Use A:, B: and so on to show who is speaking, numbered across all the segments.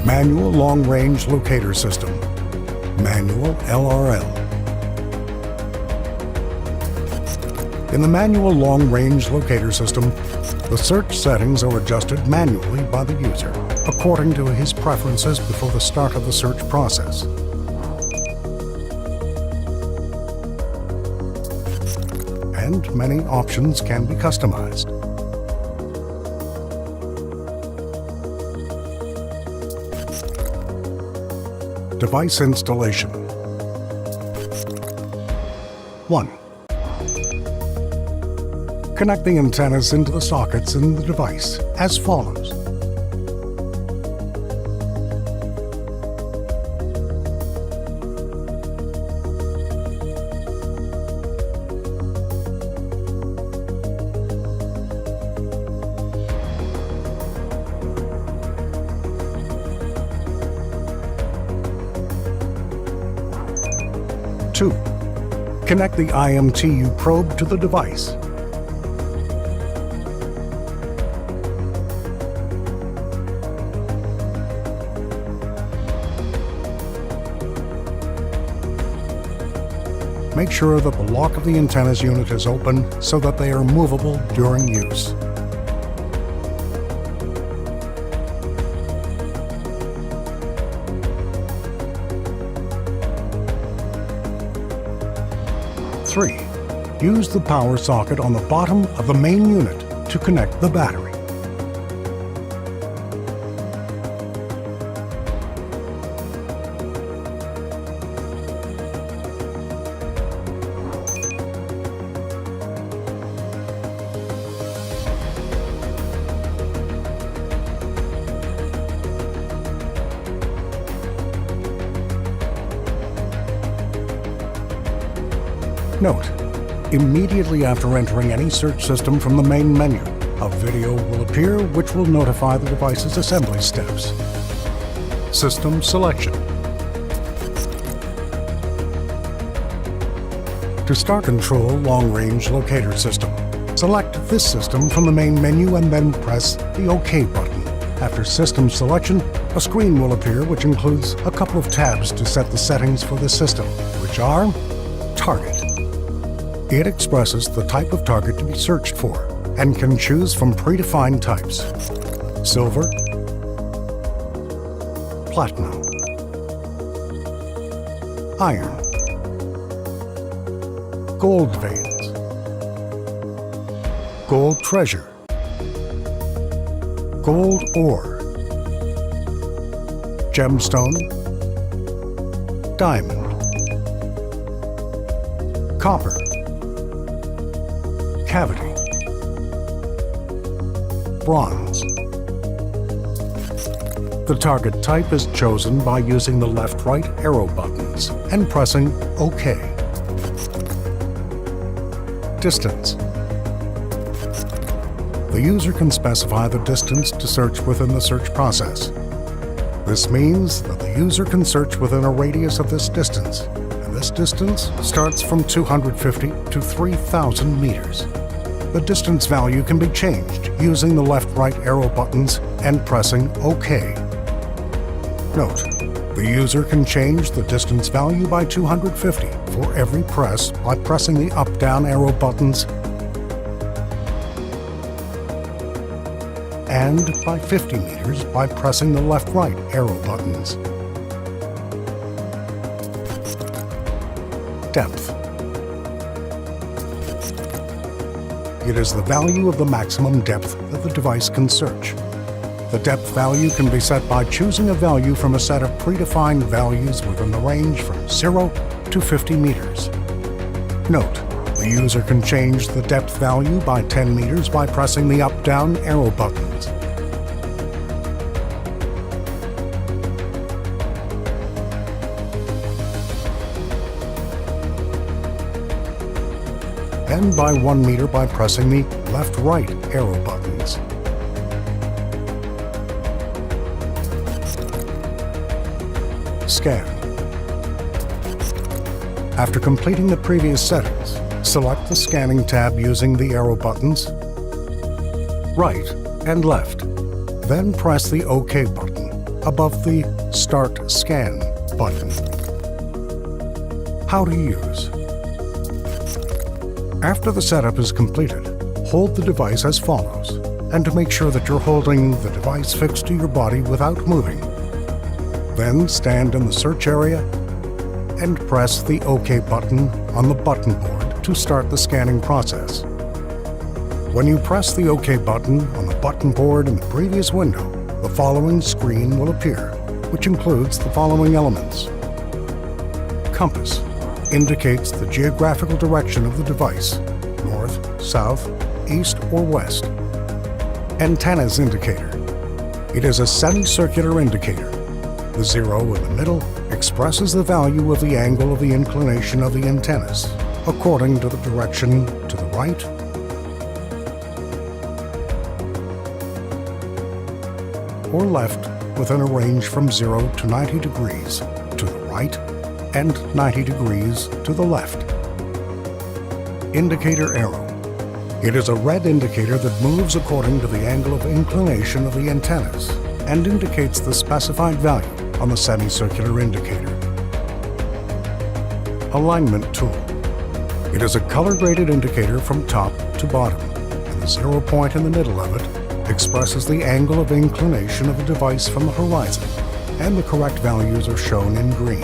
A: Manual Long-Range Locator System, Manual LRL. In the Manual Long-Range Locator System, the search settings are adjusted manually by the user, according to his preferences before the start of the search process. And many options can be customized. Device installation. 1. Connect the antennas into the sockets in the device as follows. Two. Connect the IMTU probe to the device. Make sure that the lock of the antennas unit is open so that they are movable during use. Three. Use the power socket on the bottom of the main unit to connect the battery. Note: immediately after entering any search system from the main menu, a video will appear which will notify the device's assembly steps. System selection. To start Control Long-Range Locator System, select this system from the main menu and then press the OK button. After system selection, a screen will appear which includes a couple of tabs to set the settings for the system, which are Target. It expresses the type of target to be searched for and can choose from predefined types: silver, platinum, iron, gold veins, gold treasure, gold ore, gemstone, diamond, copper, cavity, bronze. The target type is chosen by using the left-right arrow buttons and pressing OK. Distance. The user can specify the distance to search within the search process. This means that the user can search within a radius of this distance, and this distance starts from 250 to 3,000 meters. The distance value can be changed using the left-right arrow buttons and pressing OK. Note: the user can change the distance value by 250 for every press by pressing the up-down arrow buttons and by 50 meters by pressing the left-right arrow buttons. Depth. It is the value of the maximum depth that the device can search. The depth value can be set by choosing a value from a set of predefined values within the range from 0 to 50 meters. Note: the user can change the depth value by 10 meters by pressing the up-down arrow buttons. And by 1 meter by pressing the left-right arrow buttons. Scan. After completing the previous settings, select the Scanning tab using the arrow buttons, right and left. Then press the OK button. above the Start Scan button. How to use. After the setup is completed, hold the device as follows, and to make sure that you're holding the device fixed to your body without moving. Then stand in the search area and press the OK button on the button board to start the scanning process. When you press the OK button on the button board in the previous window, the following screen will appear, which includes the following elements. Compass indicates the geographical direction of the device, north, south, east, or west. Antennas indicator. It is a semicircular indicator. The 0 in the middle expresses the value of the angle of the inclination of the antennas, according to the direction to the right or left within a range from 0 to 90 degrees to the right and 90 degrees to the left. Indicator arrow. It is a red indicator that moves according to the angle of inclination of the antennas and indicates the specified value on the semicircular indicator. Alignment tool. It is a color-graded indicator from top to bottom, and the 0 point in the middle of it expresses the angle of inclination of the device from the horizon, and the correct values are shown in green.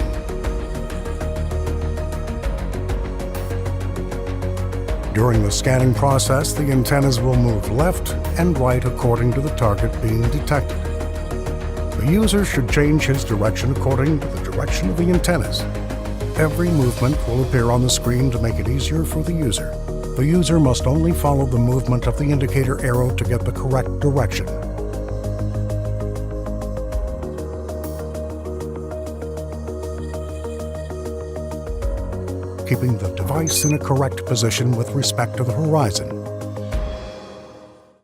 A: During the scanning process, the antennas will move left and right according to the target being detected. The user should change his direction according to the direction of the antennas. Every movement will appear on the screen to make it easier for the user. The user must only follow the movement of the indicator arrow to get the correct direction. Keeping the device in a correct position with respect to the horizon